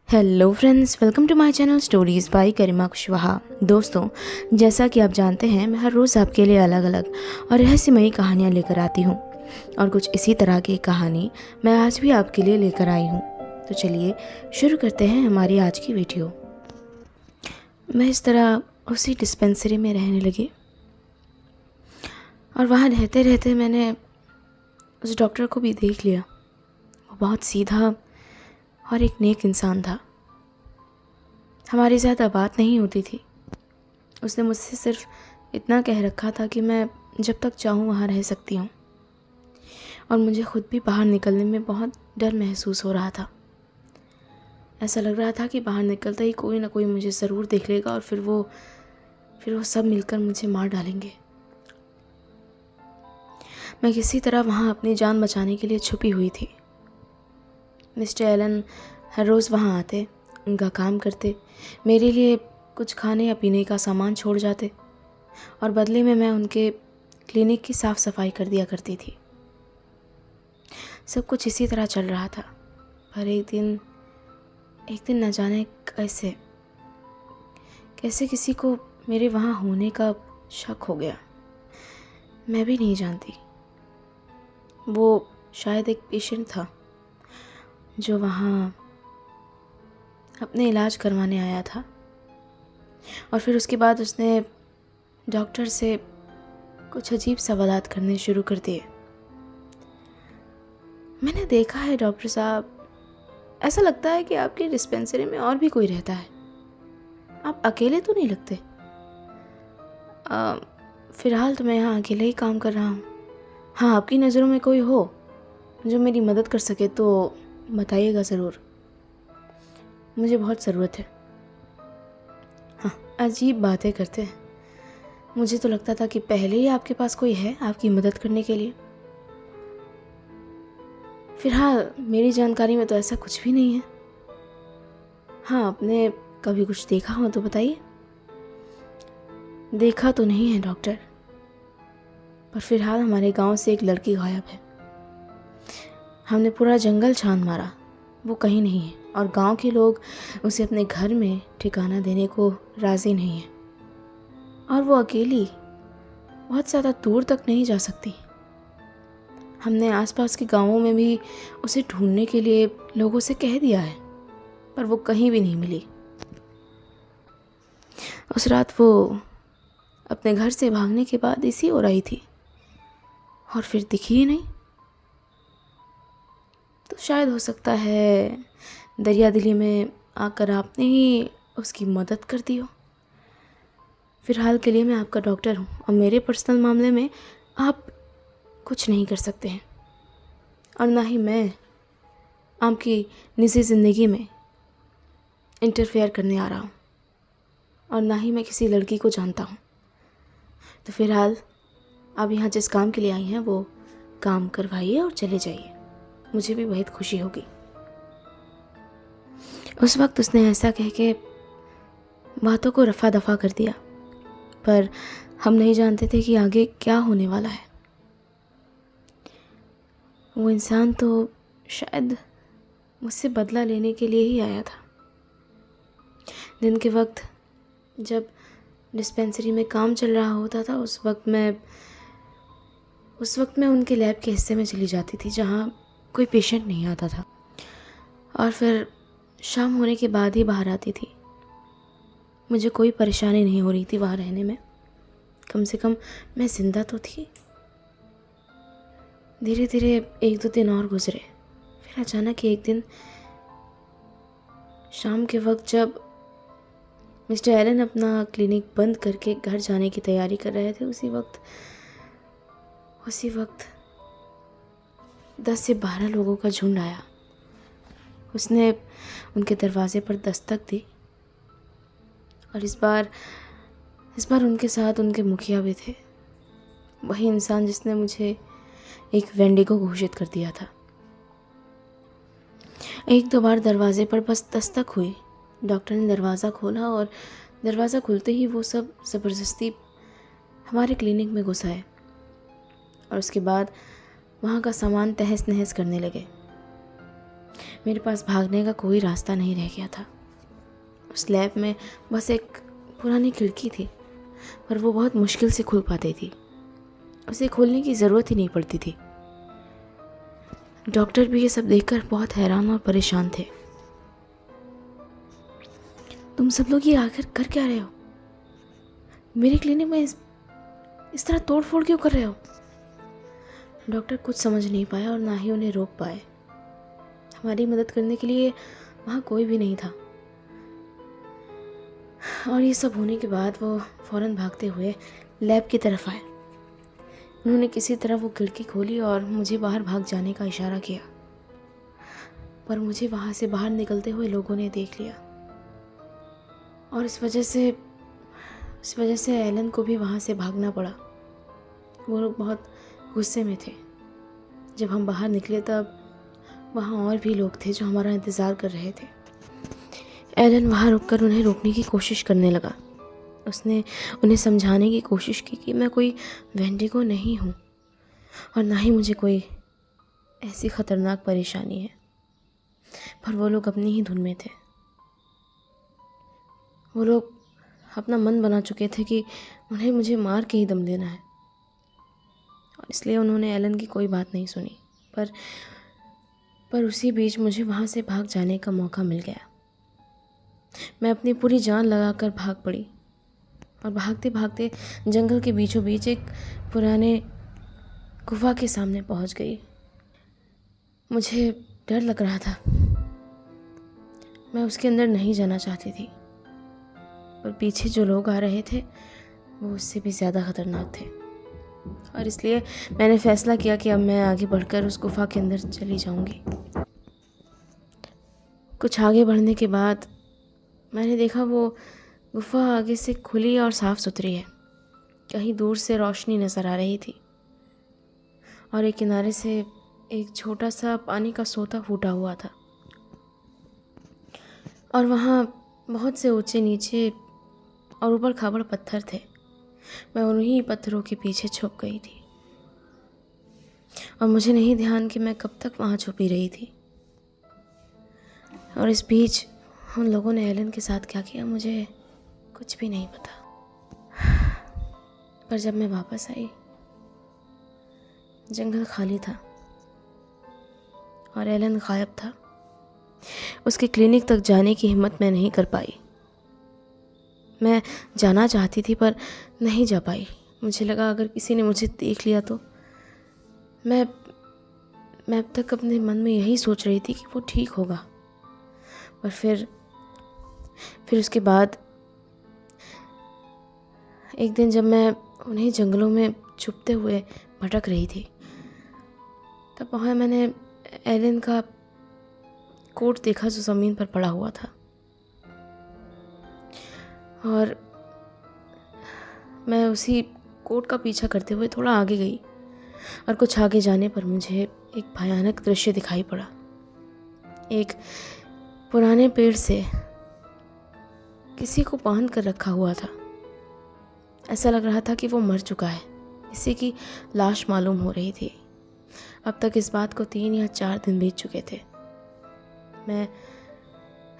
Hello friends, welcome to my channel stories by Karima Kushwaha. दोस्तों, जैसा कि आप जानते हैं, मैं हर रोज़ आपके लिए अलग अलग और रहस्यमयी कहानियाँ लेकर आती हूँ और कुछ इसी तरह की कहानी मैं आज भी आपके लिए लेकर आई हूँ। तो चलिए शुरू करते हैं हमारी आज की वीडियो। मैं इस तरह उसी डिस्पेंसरी में रहने लगी और वहाँ रहते रहते मैंने उस डॉक्टर को भी देख लिया। वो बहुत सीधा और एक नेक इंसान था। हमारी ज़्यादा बात नहीं होती थी। उसने मुझसे सिर्फ इतना कह रखा था कि मैं जब तक चाहूँ वहाँ रह सकती हूँ, और मुझे खुद भी बाहर निकलने में बहुत डर महसूस हो रहा था। ऐसा लग रहा था कि बाहर निकलते ही कोई ना कोई मुझे ज़रूर देख लेगा और फिर वो सब मिलकर मुझे मार डालेंगे। मैं किसी तरह वहाँ अपनी जान बचाने के लिए छुपी हुई थी। मिस्टर एलन हर रोज़ वहाँ आते, उनका काम करते, मेरे लिए कुछ खाने या पीने का सामान छोड़ जाते और बदले में मैं उनके क्लिनिक की साफ़ सफाई कर दिया करती थी। सब कुछ इसी तरह चल रहा था, पर एक दिन न जाने कैसे किसी को मेरे वहाँ होने का शक हो गया। मैं भी नहीं जानती। वो शायद एक पेशेंट था जो वहाँ अपने इलाज करवाने आया था, और फिर उसके बाद उसने डॉक्टर से कुछ अजीब सवालात करने शुरू कर दिए। मैंने देखा है डॉक्टर साहब, ऐसा लगता है कि आपकी डिस्पेंसरी में और भी कोई रहता है। आप अकेले तो नहीं लगते। फ़िलहाल तो मैं यहाँ अकेले ही काम कर रहा हूँ। हाँ, आपकी नज़रों में कोई हो जो मेरी मदद कर सके तो बताइएगा ज़रूर, मुझे बहुत ज़रूरत है। हाँ, अजीब बातें करते हैं। मुझे तो लगता था कि पहले ही आपके पास कोई है आपकी मदद करने के लिए। फिलहाल मेरी जानकारी में तो ऐसा कुछ भी नहीं है। हाँ, आपने कभी कुछ देखा हो तो बताइए। देखा तो नहीं है डॉक्टर, पर फिलहाल हमारे गांव से एक लड़की गायब है। हमने पूरा जंगल छान मारा, वो कहीं नहीं है, और गांव के लोग उसे अपने घर में ठिकाना देने को राज़ी नहीं है, और वो अकेली बहुत ज़्यादा दूर तक नहीं जा सकती। हमने आसपास के गांवों में भी उसे ढूंढने के लिए लोगों से कह दिया है, पर वो कहीं भी नहीं मिली। उस रात वो अपने घर से भागने के बाद इसी ओर आई थी और फिर दिखी ही नहीं। तो शायद हो सकता है दरिया दिली में आकर आपने ही उसकी मदद कर दी हो। फिलहाल के लिए मैं आपका डॉक्टर हूँ और मेरे पर्सनल मामले में आप कुछ नहीं कर सकते हैं, और ना ही मैं आपकी निजी ज़िंदगी में इंटरफेयर करने आ रहा हूँ, और ना ही मैं किसी लड़की को जानता हूँ। तो फिलहाल आप यहाँ जिस काम के लिए आई हैं वो काम करवाइए और चले जाइए, मुझे भी बहुत खुशी होगी। उस वक्त उसने ऐसा कह के बातों को रफा दफा कर दिया, पर हम नहीं जानते थे कि आगे क्या होने वाला है। वो इंसान तो शायद मुझसे बदला लेने के लिए ही आया था। दिन के वक्त जब डिस्पेंसरी में काम चल रहा होता था, उस वक्त मैं उनके लैब के हिस्से में चली जाती थी जहाँ कोई पेशेंट नहीं आता था, और फिर शाम होने के बाद ही बाहर आती थी। मुझे कोई परेशानी नहीं हो रही थी वहाँ रहने में, कम से कम मैं ज़िंदा तो थी। धीरे धीरे 1-2 दिन और गुजरे। फिर अचानक एक दिन शाम के वक्त जब मिस्टर एलन अपना क्लिनिक बंद करके घर जाने की तैयारी कर रहे थे, उसी वक्त 10 से 12 लोगों का झुंड आया। उसने उनके दरवाजे पर दस्तक दी, और इस बार उनके साथ उनके मुखिया भी थे, वही इंसान जिसने मुझे एक वेंडिगो घोषित कर दिया था। 1-2 बार दरवाजे पर बस दस्तक हुई। डॉक्टर ने दरवाज़ा खोला, और दरवाज़ा खुलते ही वो सब ज़बरदस्ती हमारे क्लिनिक में घुस आए, और उसके बाद वहाँ का सामान तहस नहस करने लगे। मेरे पास भागने का कोई रास्ता नहीं रह गया था। उस लैब में बस एक पुरानी खिड़की थी, पर वो बहुत मुश्किल से खुल पाती थी। उसे खोलने की ज़रूरत ही नहीं पड़ती थी। डॉक्टर भी ये सब देखकर बहुत हैरान और परेशान थे। तुम सब लोग ये आखिर कर क्या रहे हो? मेरे क्लिनिक में इस तरह तोड़ फोड़ क्यों कर रहे हो? डॉक्टर कुछ समझ नहीं पाया और ना ही उन्हें रोक पाए। हमारी मदद करने के लिए वहाँ कोई भी नहीं था। और ये सब होने के बाद वो फौरन भागते हुए लैब की तरफ आए। उन्होंने किसी तरह वो खिड़की खोली और मुझे बाहर भाग जाने का इशारा किया, पर मुझे वहाँ से बाहर निकलते हुए लोगों ने देख लिया और इस वजह से एलन को भी वहाँ से भागना पड़ा। वो लोग बहुत गुस्से में थे। जब हम बाहर निकले तब वहाँ और भी लोग थे जो हमारा इंतज़ार कर रहे थे। एलन वहाँ रुककर उन्हें रोकने की कोशिश करने लगा। उसने उन्हें समझाने की कोशिश की कि मैं कोई वेंडिगो नहीं हूँ और ना ही मुझे कोई ऐसी ख़तरनाक परेशानी है, पर वो लोग अपनी ही धुन में थे। वो लोग अपना मन बना चुके थे कि उन्हें मुझे मार के ही दम लेना है, और इसलिए उन्होंने एलन की कोई बात नहीं सुनी। पर उसी बीच मुझे वहाँ से भाग जाने का मौका मिल गया। मैं अपनी पूरी जान लगाकर भाग पड़ी और भागते भागते जंगल के बीचों बीच एक पुराने गुफा के सामने पहुँच गई। मुझे डर लग रहा था। मैं उसके अंदर नहीं जाना चाहती थी, पर पीछे जो लोग आ रहे थे वो उससे भी ज़्यादा ख़तरनाक थे, और इसलिए मैंने फ़ैसला किया कि अब मैं आगे बढ़कर उस गुफा के अंदर चली जाऊंगी। कुछ आगे बढ़ने के बाद मैंने देखा वो गुफा आगे से खुली और साफ़ सुथरी है। कहीं दूर से रोशनी नज़र आ रही थी और एक किनारे से एक छोटा सा पानी का सोता फूटा हुआ था, और वहाँ बहुत से ऊंचे नीचे और ऊपर खाबड़ पत्थर थे। मैं उन्हीं पत्थरों के पीछे छुप गई थी और मुझे नहीं ध्यान कि मैं कब तक वहाँ छुपी रही थी। और इस बीच उन लोगों ने एलन के साथ क्या किया मुझे कुछ भी नहीं पता। पर जब मैं वापस आई, जंगल खाली था और एलन गायब था। उसके क्लिनिक तक जाने की हिम्मत मैं नहीं कर पाई। मैं जाना चाहती थी पर नहीं जा पाई। मुझे लगा अगर किसी ने मुझे देख लिया तो मैं अब तक अपने मन में यही सोच रही थी कि वो ठीक होगा। पर फिर उसके बाद एक दिन जब मैं उन्हीं जंगलों में छुपते हुए भटक रही थी, तब वहाँ मैंने एलन का कोट देखा जो ज़मीन पर पड़ा हुआ था। और मैं उसी कोट का पीछा करते हुए थोड़ा आगे गई, और कुछ आगे जाने पर मुझे एक भयानक दृश्य दिखाई पड़ा। एक पुराने पेड़ से किसी को बांध कर रखा हुआ था। ऐसा लग रहा था कि वो मर चुका है। किसी की लाश मालूम हो रही थी। अब तक इस बात को 3 या 4 दिन बीत चुके थे। मैं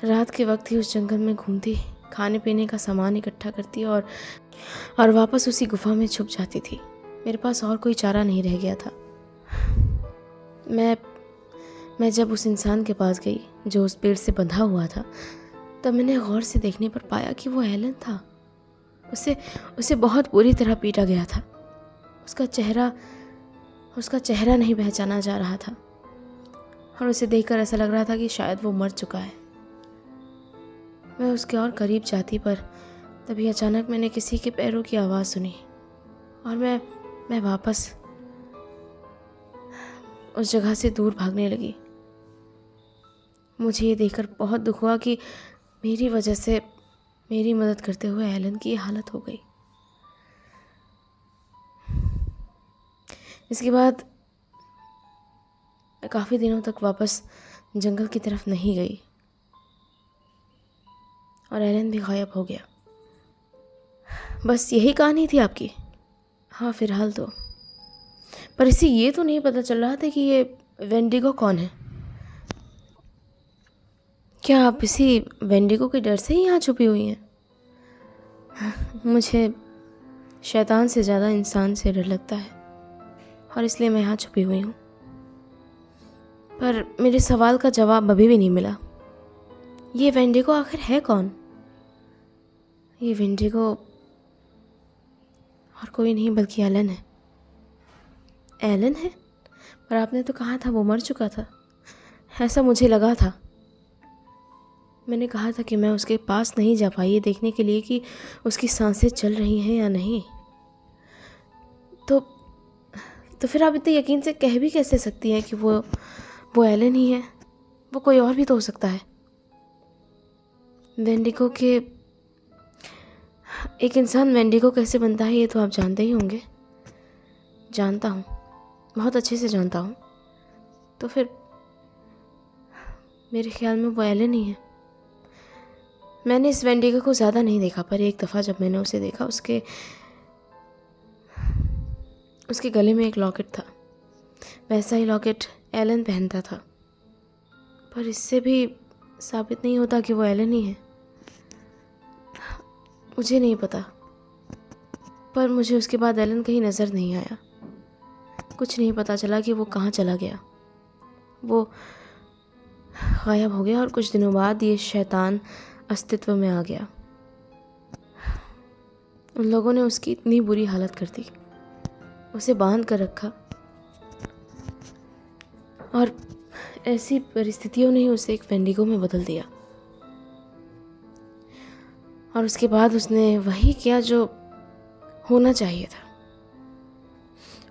रात के वक्त ही उस जंगल में घूमती, खाने पीने का सामान इकट्ठा करती और वापस उसी गुफा में छुप जाती थी। मेरे पास और कोई चारा नहीं रह गया था। मैं जब उस इंसान के पास गई जो उस पेड़ से बंधा हुआ था, तब मैंने गौर से देखने पर पाया कि वो एलन था। उसे बहुत बुरी तरह पीटा गया था। उसका चेहरा नहीं पहचाना जा रहा था, और उसे देखकर ऐसा लग रहा था कि शायद वो मर चुका है। मैं उसके और करीब जाती, पर तभी अचानक मैंने किसी के पैरों की आवाज़ सुनी, और मैं वापस उस जगह से दूर भागने लगी। मुझे ये देखकर बहुत दुख हुआ कि मेरी वजह से मेरी मदद करते हुए एलन की ये हालत हो गई। इसके बाद मैं काफ़ी दिनों तक वापस जंगल की तरफ नहीं गई, और एलन भी गायब हो गया। बस यही कहानी थी आपकी? हाँ, फिलहाल तो। पर इसे ये तो नहीं पता चल रहा था कि ये वेंडिगो कौन है। क्या आप इसी वेंडिगो के डर से ही यहाँ छुपी हुई हैं? मुझे शैतान से ज़्यादा इंसान से डर लगता है और इसलिए मैं यहाँ छुपी हुई हूँ। पर मेरे सवाल का जवाब अभी भी नहीं मिला। ये वेंडिगो आखिर है कौन? ये वेंडिगो और कोई नहीं बल्कि एलन है। एलन है? पर आपने तो कहा था वो मर चुका था। ऐसा मुझे लगा था। मैंने कहा था कि मैं उसके पास नहीं जा पाई ये देखने के लिए कि उसकी सांसें चल रही हैं या नहीं। तो फिर आप इतने यकीन से कह भी कैसे सकती हैं कि वो एलन ही है? वो कोई और भी तो हो सकता है। वेंडिगो के एक इंसान वेंडिगो कैसे बनता है ये तो आप जानते ही होंगे। जानता हूँ, बहुत अच्छे से जानता हूँ। तो फिर मेरे ख्याल में वो एलन ही है। मैंने इस वेंडिगो को ज़्यादा नहीं देखा, पर एक दफ़ा जब मैंने उसे देखा उसके गले में एक लॉकेट था। वैसा ही लॉकेट एलन पहनता था। पर इससे भी साबित नहीं होता कि वो एलन ही है। मुझे नहीं पता, पर मुझे उसके बाद एलन कहीं नज़र नहीं आया। कुछ नहीं पता चला कि वो कहाँ चला गया। वो गायब हो गया और कुछ दिनों बाद ये शैतान अस्तित्व में आ गया। उन लोगों ने उसकी इतनी बुरी हालत कर दी, उसे बांध कर रखा और ऐसी परिस्थितियों ने उसे एक वेंडिगो में बदल दिया। और उसके बाद उसने वही किया जो होना चाहिए था।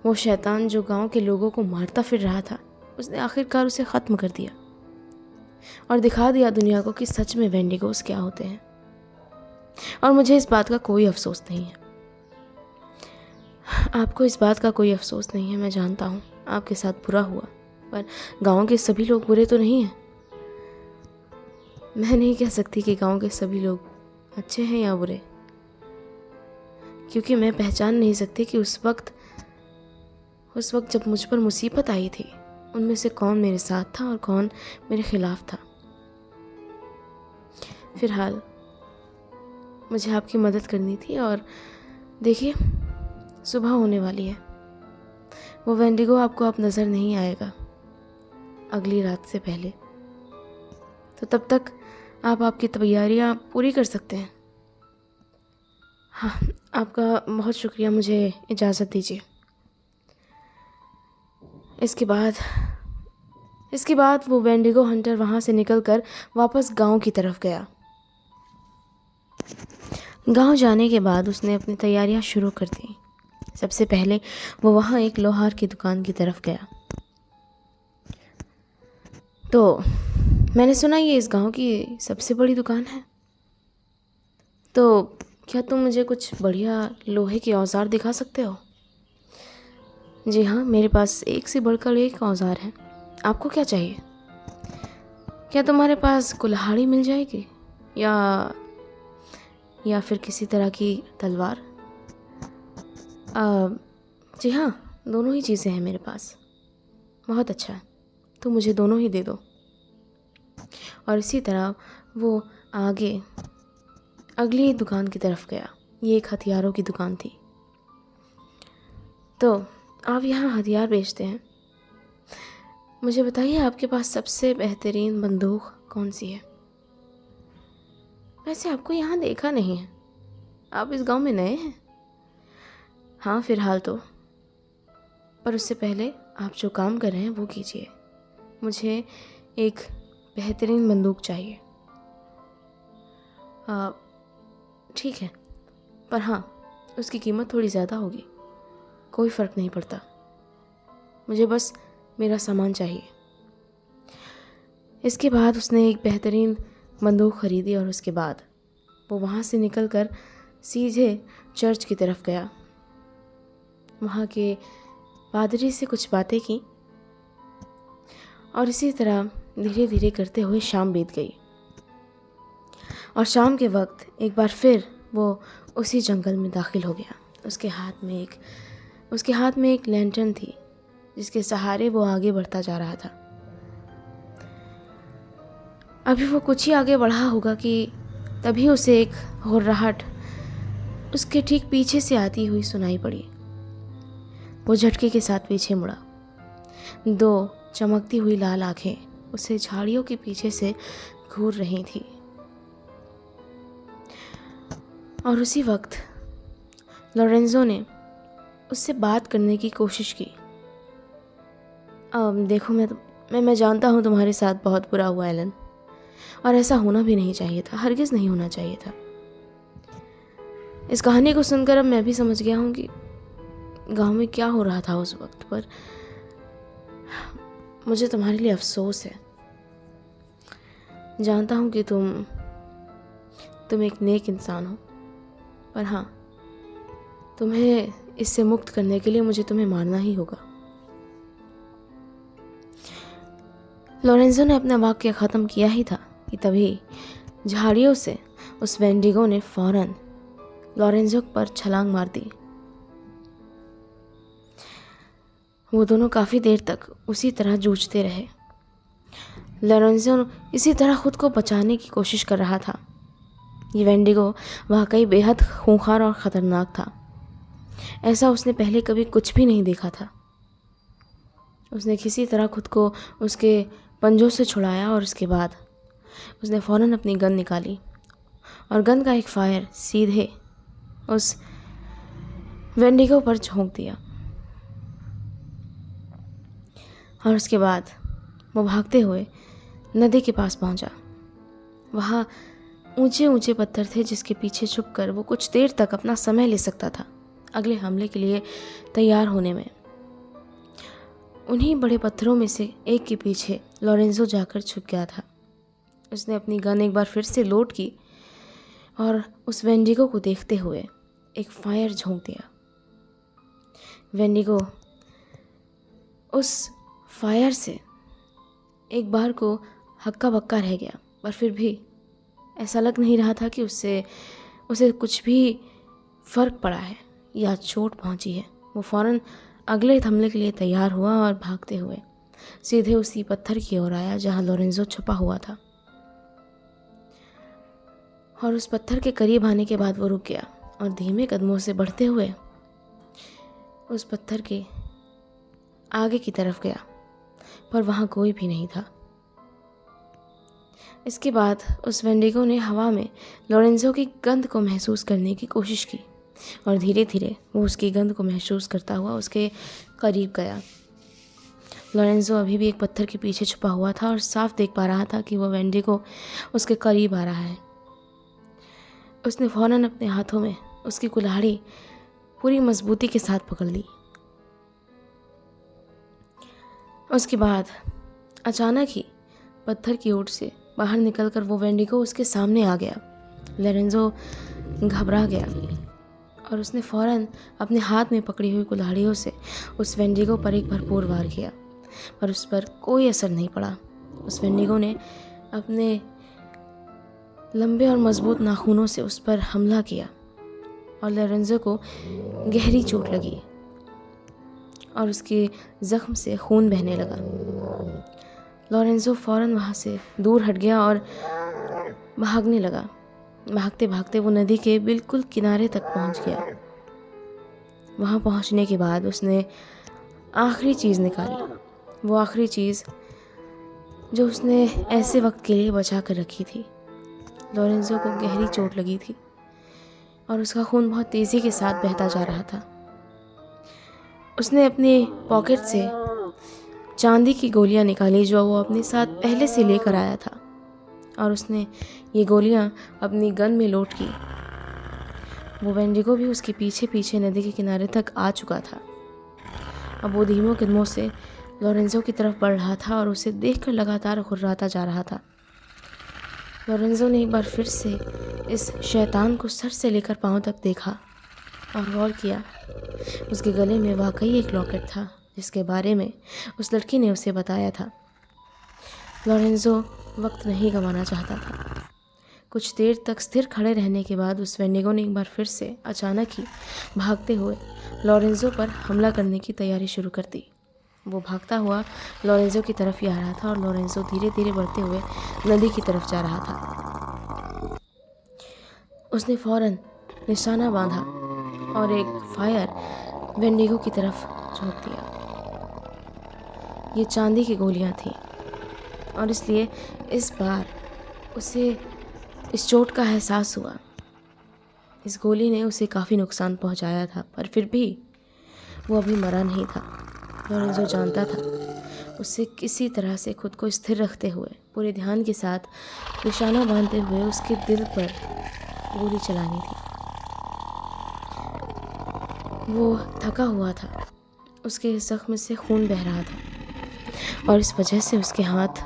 वो शैतान जो गांव के लोगों को मारता फिर रहा था, उसने आखिरकार उसे ख़त्म कर दिया और दिखा दिया दुनिया को कि सच में वेंडिगोस क्या होते हैं। और मुझे इस बात का कोई अफसोस नहीं है। आपको इस बात का कोई अफसोस नहीं है, मैं जानता हूँ आपके साथ बुरा हुआ, पर गांव के सभी लोग बुरे तो नहीं हैं। मैं नहीं कह सकती कि गांव के सभी लोग अच्छे हैं या बुरे, क्योंकि मैं पहचान नहीं सकती कि उस वक्त जब मुझ पर मुसीबत आई थी उनमें से कौन मेरे साथ था और कौन मेरे खिलाफ था। फिलहाल मुझे आपकी मदद करनी थी और देखिए सुबह होने वाली है। वो वेंडिगो आपको अब नज़र नहीं आएगा अगली रात से पहले। तो तब तक आप आपकी तैयारियां पूरी कर सकते हैं। हाँ, आपका बहुत शुक्रिया। मुझे इजाज़त दीजिए। इसके बाद वो वेंडिगो हंटर वहाँ से निकलकर वापस गांव की तरफ गया। गांव जाने के बाद उसने अपनी तैयारियां शुरू कर दी। सबसे पहले वो वहाँ एक लोहार की दुकान की तरफ गया। तो मैंने सुना ये इस गांव की सबसे बड़ी दुकान है, तो क्या तुम मुझे कुछ बढ़िया लोहे के औजार दिखा सकते हो? जी हाँ, मेरे पास एक से बढ़कर एक औजार है। आपको क्या चाहिए? क्या तुम्हारे पास कुल्हाड़ी मिल जाएगी या फिर किसी तरह की तलवार? जी हाँ, दोनों ही चीज़ें हैं मेरे पास। बहुत अच्छा है, तो मुझे दोनों ही दे दो। और इसी तरह वो आगे अगली दुकान की तरफ गया। ये एक हथियारों की दुकान थी। तो आप यहाँ हथियार बेचते हैं। मुझे बताइए आपके पास सबसे बेहतरीन बंदूक कौन सी है? वैसे आपको यहाँ देखा नहीं है, आप इस गांव में नए हैं। हाँ, फिलहाल तो, पर उससे पहले आप जो काम कर रहे हैं वो कीजिए। मुझे एक बेहतरीन बंदूक चाहिए। ठीक है, पर हाँ, उसकी कीमत थोड़ी ज़्यादा होगी। कोई फ़र्क नहीं पड़ता, मुझे बस मेरा सामान चाहिए। इसके बाद उसने एक बेहतरीन बंदूक ख़रीदी और उसके बाद वो वहाँ से निकलकर सीधे चर्च की तरफ गया। वहाँ के पादरी से कुछ बातें की और इसी तरह धीरे धीरे करते हुए शाम बीत गई। और शाम के वक्त एक बार फिर वो उसी जंगल में दाखिल हो गया। उसके हाथ में एक लैंटर्न थी जिसके सहारे वो आगे बढ़ता जा रहा था। अभी वो कुछ ही आगे बढ़ा होगा कि तभी उसे एक हुर्राहट उसके ठीक पीछे से आती हुई सुनाई पड़ी। वो झटके के साथ पीछे मुड़ा। 2 चमकती हुई लाल आंखें उसे झाड़ियों के पीछे से घूर रही थी। और उसी वक्त लोरेंजो ने उससे बात करने की कोशिश की। देखो, मैं जानता हूँ तुम्हारे साथ बहुत बुरा हुआ एलन, और ऐसा होना भी नहीं चाहिए था, हरगिज़ नहीं होना चाहिए था। इस कहानी को सुनकर अब मैं भी समझ गया हूँ कि गांव में क्या हो रहा था उस वक्त, पर मुझे तुम्हारे लिए अफसोस है। जानता हूँ कि तुम एक नेक इंसान हो, पर हाँ, तुम्हें इससे मुक्त करने के लिए मुझे तुम्हें मारना ही होगा। लोरेंजो ने अपना वाक्य ख़त्म किया ही था कि तभी झाड़ियों से उस वेंडिगो ने फौरन लोरेंजो पर छलांग मार दी। वो दोनों काफ़ी देर तक उसी तरह जूझते रहे। लोरेंजो इसी तरह खुद को बचाने की कोशिश कर रहा था। ये वेंडिगो वाकई बेहद खूंखार और ख़तरनाक था। ऐसा उसने पहले कभी कुछ भी नहीं देखा था। उसने किसी तरह खुद को उसके पंजों से छुड़ाया और उसके बाद उसने फ़ौरन अपनी गन निकाली और गन का एक फायर सीधे उस वेंडिगो पर झोंक दिया। और उसके बाद वो भागते हुए नदी के पास पहुंचा। वहाँ ऊंचे ऊंचे पत्थर थे जिसके पीछे छुपकर वो कुछ देर तक अपना समय ले सकता था अगले हमले के लिए तैयार होने में। उन्हीं बड़े पत्थरों में से एक के पीछे लोरेंजो जाकर छुप गया था। उसने अपनी गन एक बार फिर से लोड की और उस वेंडिगो को देखते हुए एक फायर झोंक दिया। वेंडिगो उस फायर से एक बार को हक्का बक्का रह गया, पर फिर भी ऐसा लग नहीं रहा था कि उसे कुछ भी फ़र्क पड़ा है या चोट पहुंची है। वो फ़ौरन अगले हमले के लिए तैयार हुआ और भागते हुए सीधे उसी पत्थर की ओर आया जहां लोरेंजो छुपा हुआ था। और उस पत्थर के करीब आने के बाद वो रुक गया और धीमे कदमों से बढ़ते हुए उस पत्थर के आगे की तरफ गया, पर वहाँ कोई भी नहीं था। इसके बाद उस वेंडिगो ने हवा में लोरेंजो की गंध को महसूस करने की कोशिश की और धीरे धीरे वो उसकी गंध को महसूस करता हुआ उसके करीब गया। लोरेंजो अभी भी एक पत्थर के पीछे छुपा हुआ था और साफ देख पा रहा था कि वो वेंडिगो उसके करीब आ रहा है। उसने फ़ौरन अपने हाथों में उसकी कुल्हाड़ी पूरी मजबूती के साथ पकड़ ली। उसके बाद अचानक ही पत्थर की ओट से बाहर निकलकर वो वेंडिगो उसके सामने आ गया। लोरेंजो घबरा गया और उसने फ़ौरन अपने हाथ में पकड़ी हुई कुल्हाड़ियों से उस वेंडिगो पर एक भरपूर वार किया, पर उस पर कोई असर नहीं पड़ा। उस वेंडिगो ने अपने लंबे और मजबूत नाखूनों से उस पर हमला किया और लोरेंजो को गहरी चोट लगी और उसके ज़ख्म से खून बहने लगा। लोरेंजो फ़ौरन वहाँ से दूर हट गया और भागने लगा। भागते भागते वो नदी के बिल्कुल किनारे तक पहुँच गया। वहाँ पहुँचने के बाद उसने आखिरी चीज़ निकाली, वो आखिरी चीज़ जो उसने ऐसे वक्त के लिए बचा कर रखी थी। लोरेंजो को गहरी चोट लगी थी और उसका खून बहुत तेज़ी के साथ बहता जा रहा था। उसने अपने पॉकेट से चांदी की गोलियां निकाली जो वो अपने साथ पहले से लेकर आया था और उसने ये गोलियां अपनी गन में लोड की। वो वेंडिगो भी उसके पीछे पीछे नदी के किनारे तक आ चुका था। अब वो धीमों कदमों से लोरेंजो की तरफ बढ़ रहा था और उसे देखकर लगातार घुर्राता जा रहा था। लोरेंजो ने एक बार फिर से इस शैतान को सर से लेकर पांव तक देखा और गौर किया। उसके गले में वाकई एक लॉकेट था जिसके बारे में उस लड़की ने उसे बताया था। लोरेंजो वक्त नहीं गंवाना चाहता था। कुछ देर तक स्थिर खड़े रहने के बाद उस वेंडिगो ने एक बार फिर से अचानक ही भागते हुए लोरेंजो पर हमला करने की तैयारी शुरू कर दी। वो भागता हुआ लोरेंजो की तरफ ही आ रहा था और लोरेंजो धीरे धीरे बढ़ते हुए नदी की तरफ जा रहा था। उसने फौरन निशाना बांधा और एक फायर वेंडिगो की तरफ झोंक दिया। ये चांदी की गोलियां थीं और इसलिए इस बार उसे इस चोट का एहसास हुआ। इस गोली ने उसे काफ़ी नुकसान पहुंचाया था, पर फिर भी वो अभी मरा नहीं था। लोरेंजो जानता था उसे किसी तरह से खुद को स्थिर रखते हुए, पूरे ध्यान के साथ निशाना बांधते हुए उसके दिल पर गोली चलानी थी। वो थका हुआ था, उसके जख्म से खून बह रहा था और इस वजह से उसके हाथ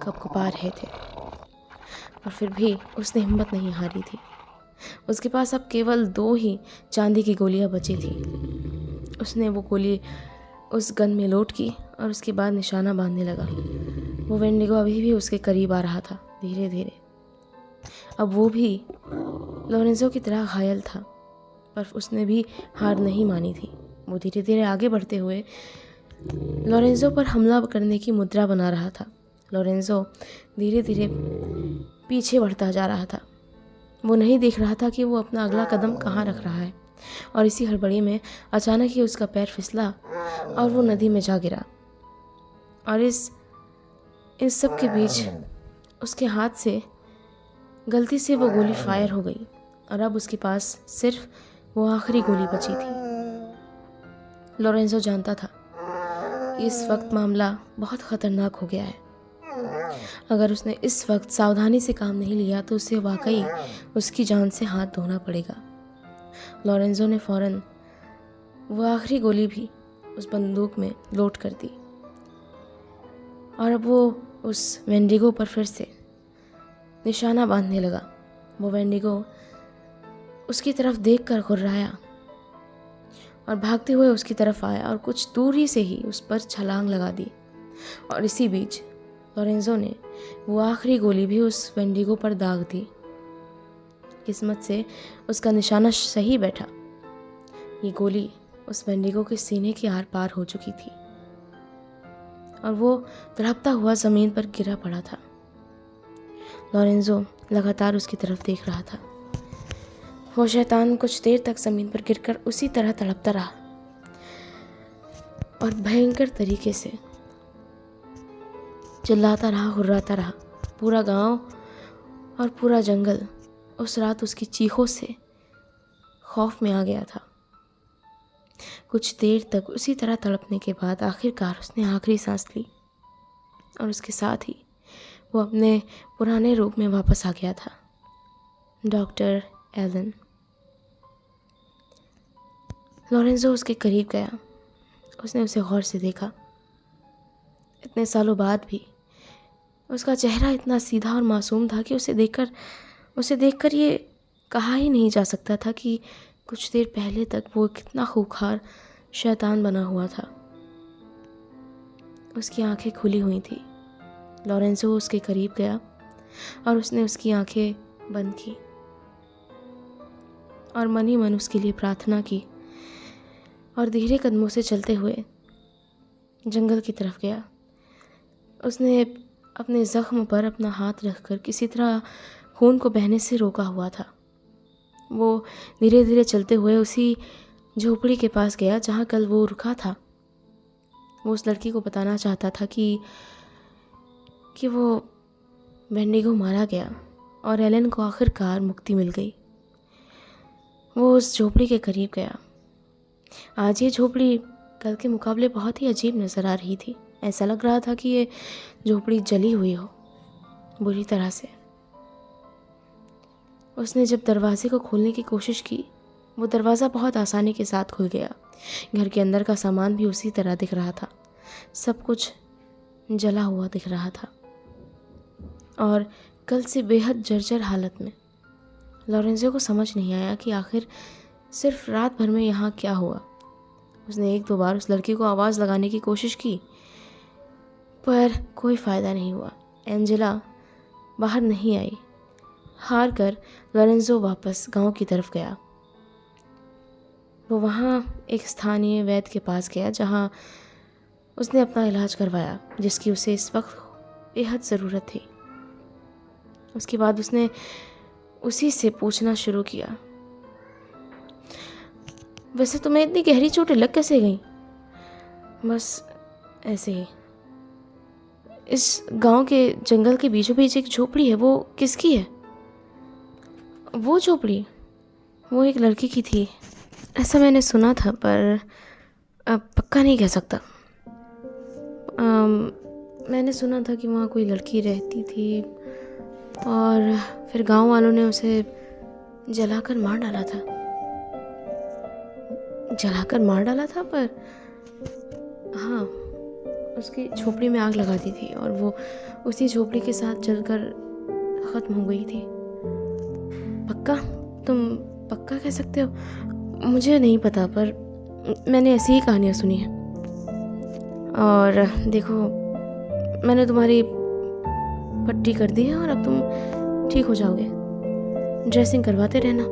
कँपा रहे थे, और फिर भी उसने हिम्मत नहीं हारी थी। उसके पास अब केवल 2 ही चांदी की गोलियां बची थी। उसने वो गोली उस गन में लोड की और उसके बाद निशाना बांधने लगा। वो वेंडिगो अभी भी उसके करीब आ रहा था धीरे धीरे। अब वो भी लोरेंजो की तरह घायल था, पर उसने भी हार नहीं मानी थी। वो धीरे धीरे आगे बढ़ते हुए लोरेंजो पर हमला करने की मुद्रा बना रहा था। लोरेंजो धीरे धीरे पीछे बढ़ता जा रहा था। वो नहीं देख रहा था कि वो अपना अगला कदम कहाँ रख रहा है, और इसी हड़बड़ी में अचानक ही उसका पैर फिसला और वो नदी में जा गिरा। और इस सब के बीच उसके हाथ से गलती से वो गोली फायर हो गई और अब उसके पास सिर्फ वो आखिरी गोली बची थी। लोरेंजो जानता था कि इस वक्त मामला बहुत ख़तरनाक हो गया है। अगर उसने इस वक्त सावधानी से काम नहीं लिया तो उसे वाकई उसकी जान से हाथ धोना पड़ेगा। लोरेंजो ने फौरन वो आखिरी गोली भी उस बंदूक में लोड कर दी और अब वो उस वेंडिगो पर फिर से निशाना बांधने लगा। वो वेंडिगो उसकी तरफ देखकर घुर्राया और भागते हुए उसकी तरफ आया और कुछ दूरी से ही उस पर छलांग लगा दी। और इसी बीच लोरेंजो ने वो आखिरी गोली भी उस वेंडिगो पर दाग दी। किस्मत से उसका निशाना सही बैठा। ये गोली उस वेंडिगो के सीने के आर पार हो चुकी थी और वो तड़पता हुआ ज़मीन पर गिरा पड़ा था। लोरेंजो लगातार उसकी तरफ देख रहा था। वो शैतान कुछ देर तक ज़मीन पर गिरकर उसी तरह तड़पता रहा और भयंकर तरीके से चिल्लाता रहा, हुर्राता रहा। पूरा गांव और पूरा जंगल उस रात उसकी चीखों से खौफ में आ गया था। कुछ देर तक उसी तरह तड़पने के बाद आखिरकार उसने आखिरी सांस ली और उसके साथ ही वो अपने पुराने रूप में वापस आ गया था। Doctor Elon. लोरेंजो उसके करीब गया। उसने उसे गौर से देखा। इतने सालों बाद भी उसका चेहरा इतना सीधा और मासूम था कि उसे देखकर ये कहा ही नहीं जा सकता था कि कुछ देर पहले तक वो कितना खूंखार शैतान बना हुआ था। उसकी आंखें खुली हुई थी। लोरेंजो उसके करीब गया और उसने उसकी आंखें बंद की और मन ही मन उसके लिए प्रार्थना की और धीरे कदमों से चलते हुए जंगल की तरफ गया। उसने अपने ज़ख्म पर अपना हाथ रखकर किसी तरह खून को बहने से रोका हुआ था। वो धीरे धीरे चलते हुए उसी झोपड़ी के पास गया जहाँ कल वो रुका था। वो उस लड़की को बताना चाहता था कि वो वेंडिगो मारा गया और एलन को आखिरकार मुक्ति मिल गई। वो उस झोपड़ी के करीब गया। आज ये झोपड़ी कल के मुकाबले बहुत ही अजीब नज़र आ रही थी। ऐसा लग रहा था कि ये झोपड़ी जली हुई हो बुरी तरह से। उसने जब दरवाजे को खोलने की कोशिश की, वो दरवाज़ा बहुत आसानी के साथ खुल गया। घर के अंदर का सामान भी उसी तरह दिख रहा था। सब कुछ जला हुआ दिख रहा था और कल से बेहद जर्जर हालत में। लोरेंजो को समझ नहीं आया कि आखिर सिर्फ रात भर में यहाँ क्या हुआ। उसने 1-2 बार उस लड़की को आवाज़ लगाने की कोशिश की, पर कोई फ़ायदा नहीं हुआ। एंजेला बाहर नहीं आई। हार कर लोरेंजो वापस गांव की तरफ गया। वो वहाँ एक स्थानीय वैद्य के पास गया जहाँ उसने अपना इलाज करवाया जिसकी उसे इस वक्त बेहद ज़रूरत थी। उसके बाद उसने उसी से पूछना शुरू किया, वैसे तुम्हें इतनी गहरी चोटें लग कैसे गई? बस ऐसे ही। इस गांव के जंगल के बीचों बीच एक झोपड़ी है, वो किसकी है? वो झोपड़ी वो एक लड़की की थी, ऐसा मैंने सुना था, पर पक्का नहीं कह सकता। मैंने सुना था कि वहाँ कोई लड़की रहती थी और फिर गांव वालों ने उसे जलाकर मार डाला था। पर हाँ, उसकी झोपड़ी में आग लगा दी थी और वो उसी झोपड़ी के साथ जलकर ख़त्म हो गई थी। पक्का? तुम पक्का कह सकते हो? मुझे नहीं पता, पर मैंने ऐसी ही कहानियाँ सुनी हैं। और देखो, मैंने तुम्हारी पट्टी कर दी है और अब तुम ठीक हो जाओगे। ड्रेसिंग करवाते रहना,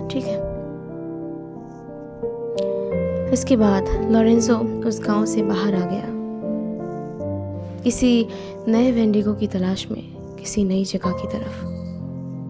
ठीक है? इसके बाद लॉरेंजो उस गांव से बाहर आ गया, किसी नए वेंडिगो की तलाश में, किसी नई जगह की तरफ।